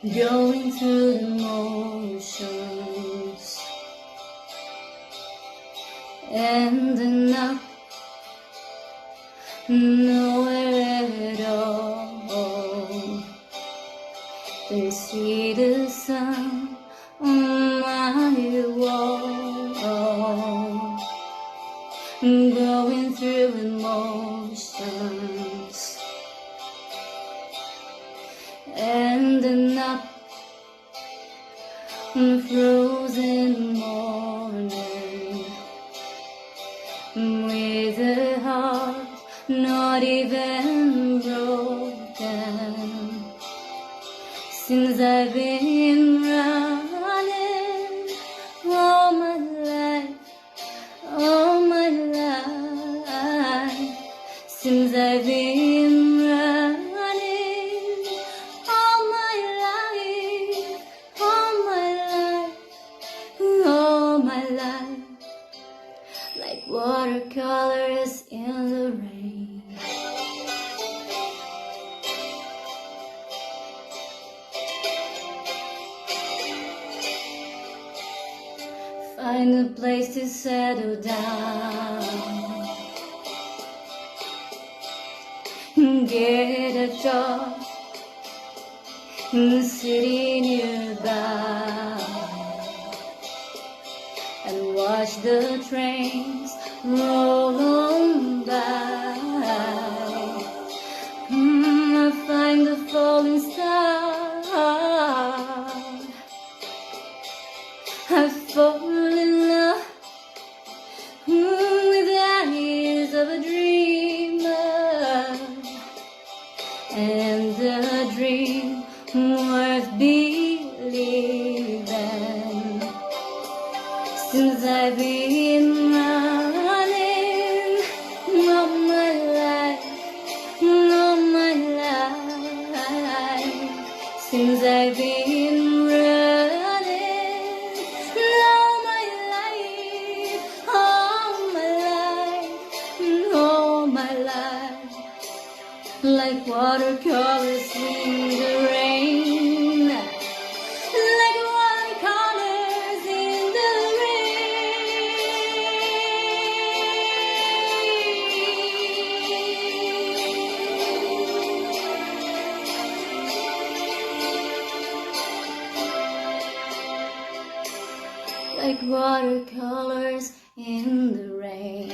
going through the motions, ending up nowhere at all. Can see the sun on my wall, going through emotions, ending up frozen morning, with a heart not even broken. Since I've been running all my life, since I've been running all my life, like watercolors in the rain. Find a place to settle down, get a job in the city nearby, and watch the trains roll on by. I find the falling star, I fall in love with the eyes of a dreamer, and a dream worth believing. Since I've been running all my life, since I've been running all my life, like watercolors in the rain, like watercolors in the rain, like watercolors in the rain.